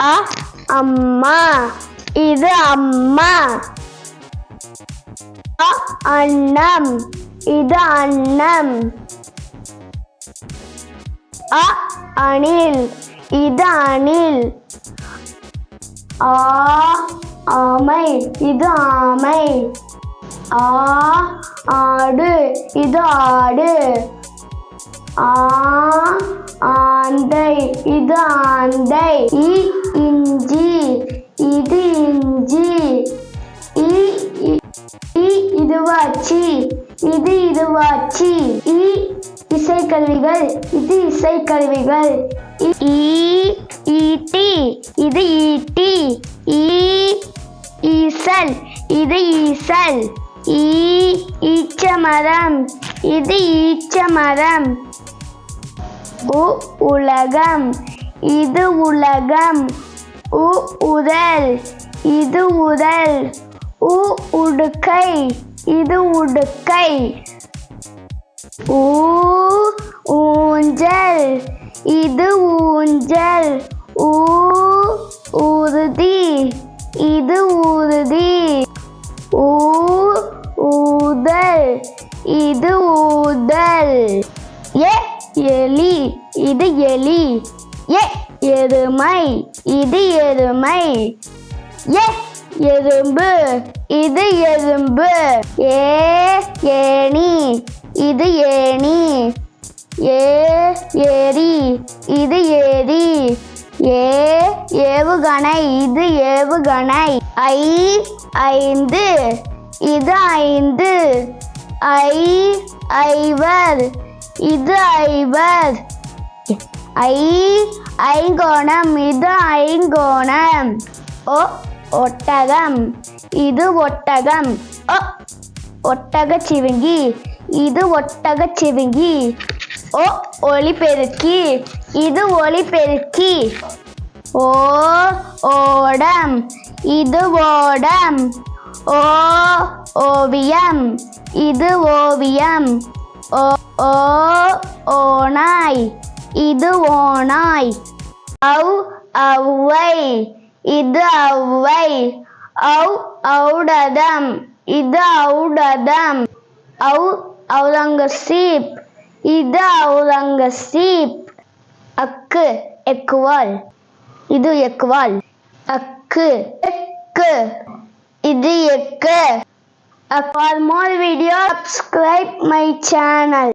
அ அம்மா, இது அம்மா. அ அன்னம், இது அன்னம். அ அணில், இது அணில். ஆ ஆமை, இது ஆமை. ஆ ஆடு, இது ஆடு. ஆ ஆந்தை, இது ஆந்தை. இஞ்சி, இது இஞ்சி. இதுவாச்சி, இது இதுவாச்சி. இசைக்கருவிகள், இது இசைக்கருவிகள். ஈட்டி, இது ஈட்டி. ஈசல், இது ஈசல். ஈச்சமரம், இது ஈச்சமரம். உலகம், இது உலகம். உரல், இது உரல். உடுக்கை, இது உடுக்கை. ஊஞ்சல், இது ஊஞ்சல். ஊர்தி, இது ஊர்தி. ஊதல், இது ஊதல். எலி, இது எலி. எருமை, இது எருமை. எறும்பு, இது எறும்பு. ஏணி, இது ஏணி. ஏரி, இது ஏரி. ஏவுகணை, இது ஏவுகணை. ஐந்து, இது ஐந்து. ஐவர், இது ஐவர். ஐங்கோணம், இது ஐங்கோணம். ஒட்டகம், இது ஒட்டகம். ஒட்டகச்சிவிங்கி, இது ஒட்டகச்சிவிங்கி. ஒலிபெருக்கி, இது ஒலிபெருக்கி. ஓடம், இது ஓடம். ஓவியம், இது ஓவியம். ஓநாய், இது ஓநாய். ஔவை, இது ஔவை. ஔடதம், இது ஔடதம். ஔரங்கசீப், இது ஔரங்கசீப். அக்கு, எக்குவால், இது எக்குவால். அக்கு, எக்கு, இது egg. For more videos, subscribe my channel.